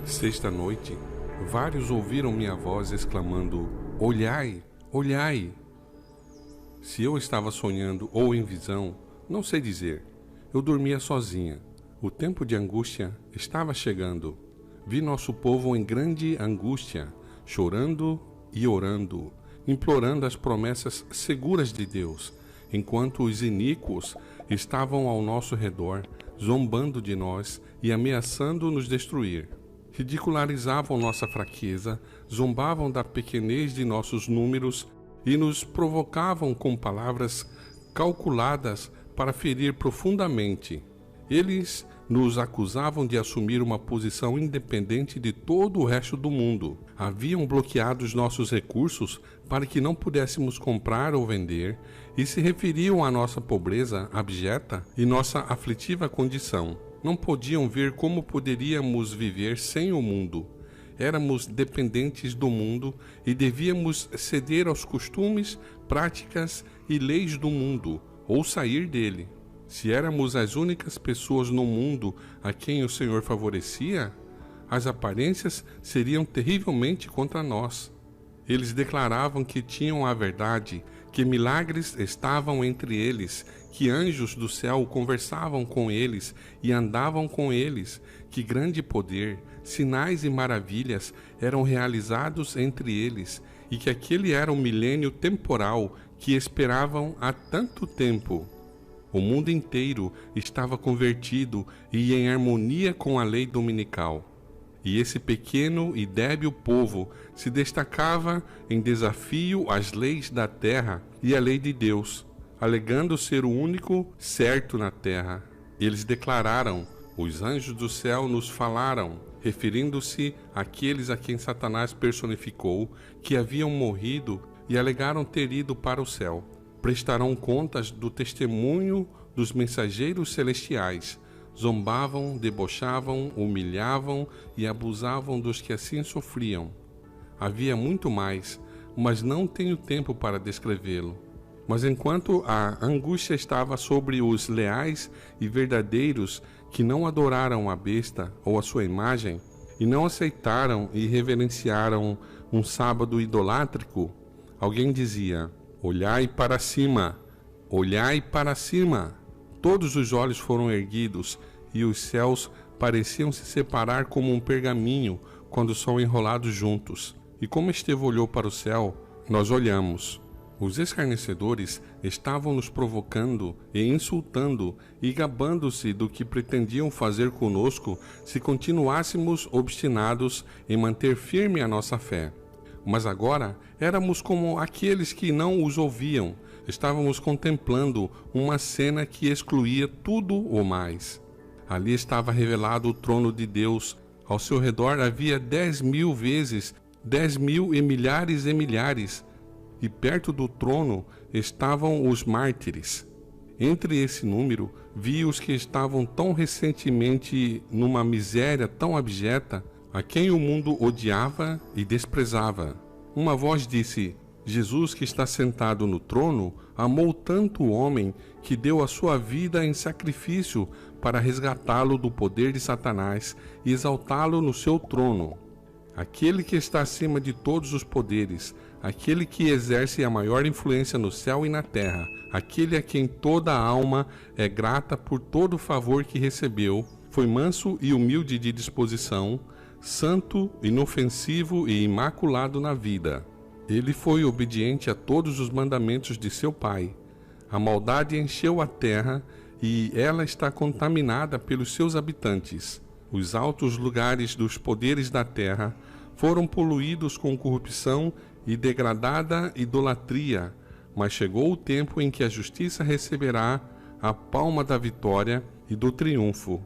Sexta-noite, vários ouviram minha voz exclamando: "Olhai, olhai!" Se eu estava sonhando ou em visão, não sei dizer. Eu dormia sozinha. O tempo de angústia estava chegando. Vi nosso povo em grande angústia, chorando e orando, implorando as promessas seguras de Deus, enquanto os iníquos estavam ao nosso redor, zombando de nós e ameaçando nos destruir. Ridicularizavam nossa fraqueza, zombavam da pequenez de nossos números e nos provocavam com palavras calculadas para ferir profundamente. Eles nos acusavam de assumir uma posição independente de todo o resto do mundo. Haviam bloqueado os nossos recursos para que não pudéssemos comprar ou vender e se referiam à nossa pobreza abjeta e nossa aflitiva condição. Não podiam ver como poderíamos viver sem o mundo. Éramos dependentes do mundo e devíamos ceder aos costumes, práticas e leis do mundo, ou sair dele. Se éramos as únicas pessoas no mundo a quem o Senhor favorecia, as aparências seriam terrivelmente contra nós. Eles declaravam que tinham a verdade, que milagres estavam entre eles, que anjos do céu conversavam com eles e andavam com eles, que grande poder, sinais e maravilhas eram realizados entre eles, e que aquele era o milênio temporal que esperavam há tanto tempo. O mundo inteiro estava convertido e em harmonia com a lei dominical. E esse pequeno e débil povo se destacava em desafio às leis da terra e à lei de Deus, alegando ser o único certo na terra. Eles declararam: "Os anjos do céu nos falaram", referindo-se àqueles a quem Satanás personificou, que haviam morrido e alegaram ter ido para o céu. Prestarão contas do testemunho dos mensageiros celestiais. Zombavam, debochavam, humilhavam e abusavam dos que assim sofriam. Havia muito mais, mas não tenho tempo para descrevê-lo. Mas enquanto a angústia estava sobre os leais e verdadeiros que não adoraram a besta ou a sua imagem, e não aceitaram e reverenciaram um sábado idolátrico, alguém dizia: "Olhai para cima, olhai para cima." Todos os olhos foram erguidos e os céus pareciam se separar como um pergaminho quando são enrolados juntos. E como Estevão olhou para o céu, nós olhamos. Os escarnecedores estavam nos provocando e insultando e gabando-se do que pretendiam fazer conosco se continuássemos obstinados em manter firme a nossa fé. Mas agora éramos como aqueles que não os ouviam. Estávamos contemplando uma cena que excluía tudo o mais. Ali estava revelado o trono de Deus. Ao seu redor havia 10.000 vezes 10.000 e milhares, e perto do trono estavam os mártires. Entre esse número, vi os que estavam tão recentemente numa miséria tão abjeta, a quem o mundo odiava e desprezava. Uma voz disse: "Jesus, que está sentado no trono, amou tanto o homem que deu a sua vida em sacrifício para resgatá-lo do poder de Satanás e exaltá-lo no seu trono. Aquele que está acima de todos os poderes, aquele que exerce a maior influência no céu e na terra, aquele a quem toda a alma é grata por todo o favor que recebeu, foi manso e humilde de disposição, santo, inofensivo e imaculado na vida. Ele foi obediente a todos os mandamentos de seu pai. A maldade encheu a terra e ela está contaminada pelos seus habitantes. Os altos lugares dos poderes da terra foram poluídos com corrupção e degradada idolatria, mas chegou o tempo em que a justiça receberá a palma da vitória e do triunfo.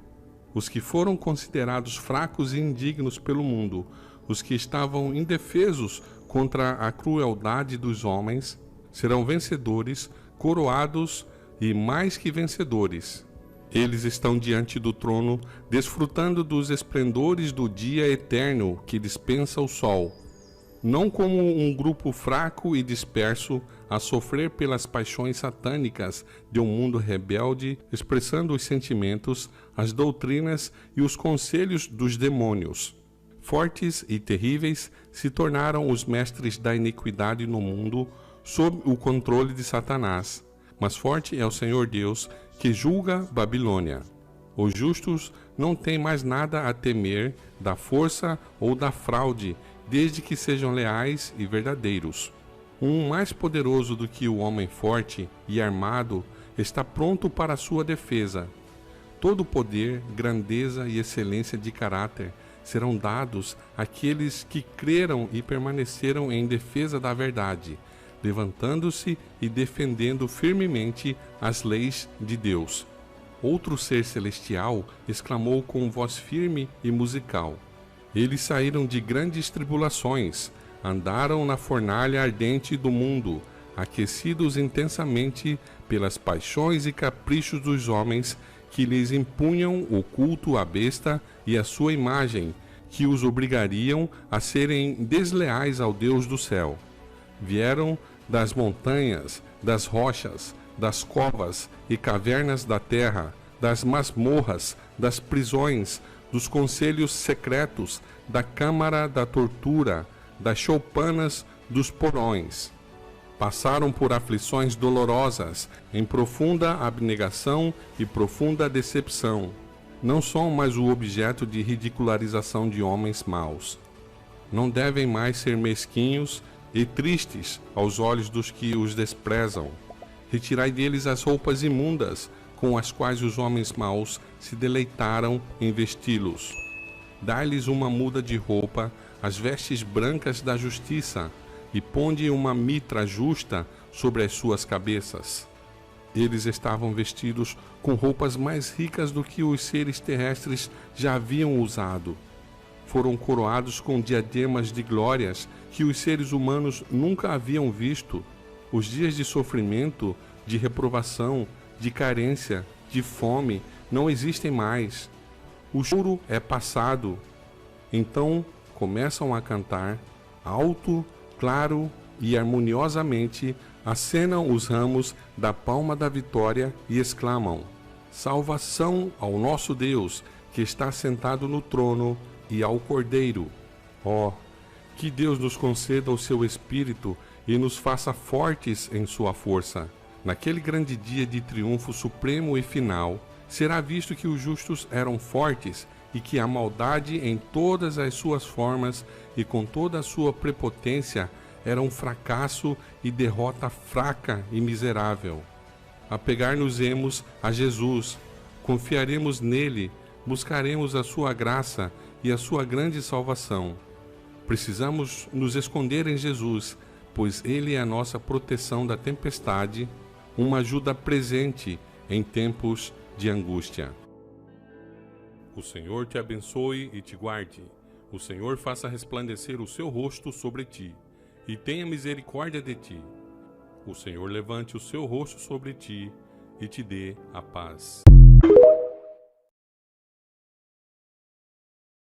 Os que foram considerados fracos e indignos pelo mundo, os que estavam indefesos contra a crueldade dos homens, serão vencedores, coroados e mais que vencedores. Eles estão diante do trono, desfrutando dos esplendores do dia eterno que dispensa o sol. Não como um grupo fraco e disperso a sofrer pelas paixões satânicas de um mundo rebelde, expressando os sentimentos, as doutrinas e os conselhos dos demônios. fortes e terríveis, se tornaram os mestres da iniquidade no mundo, sob o controle de Satanás. Mas forte é o Senhor Deus, que julga Babilônia. Os justos não têm mais nada a temer da força ou da fraude, desde que sejam leais e verdadeiros. Um mais poderoso do que o homem forte e armado está pronto para a sua defesa. Todo poder, grandeza e excelência de caráter serão dados àqueles que creram e permaneceram em defesa da verdade, levantando-se e defendendo firmemente as leis de Deus. Outro ser celestial exclamou com voz firme e musical: Eles saíram de grandes tribulações, andaram na fornalha ardente do mundo, aquecidos intensamente pelas paixões e caprichos dos homens que lhes impunham o culto à besta e à sua imagem, que os obrigariam a serem desleais ao Deus do céu. Vieram das montanhas, das rochas, das covas e cavernas da terra, das masmorras, das prisões, dos conselhos secretos, da câmara da tortura, das choupanas dos porões. Passaram por aflições dolorosas, em profunda abnegação e profunda decepção. Não são mais o objeto de ridicularização de homens maus. Não devem mais ser mesquinhos e tristes aos olhos dos que os desprezam. Retirai deles as roupas imundas, com as quais os homens maus se deleitaram em vesti-los. Dai-lhes uma muda de roupa, as vestes brancas da justiça, e ponde uma mitra justa sobre as suas cabeças. Eles estavam vestidos com roupas mais ricas do que os seres terrestres já haviam usado. Foram coroados com diademas de glórias que os seres humanos nunca haviam visto. Os dias de sofrimento, de reprovação, de carência, de fome, não existem mais. O choro é passado. Então começam a cantar alto, claro e harmoniosamente, acenam os ramos da palma da vitória e exclamam: Salvação ao nosso Deus, que está sentado no trono, e ao Cordeiro. Ó, que Deus nos conceda o seu Espírito e nos faça fortes em sua força. Naquele grande dia de triunfo supremo e final, será visto que os justos eram fortes e que a maldade em todas as suas formas e com toda a sua prepotência era um fracasso e derrota fraca e miserável. Apegar-nos-emos a Jesus, confiaremos nele, buscaremos a sua graça e a sua grande salvação. Precisamos nos esconder em Jesus, pois ele é a nossa proteção da tempestade, uma ajuda presente em tempos de angústia. O Senhor te abençoe e te guarde. O Senhor faça resplandecer o seu rosto sobre ti e tenha misericórdia de ti. O Senhor levante o seu rosto sobre ti e te dê a paz.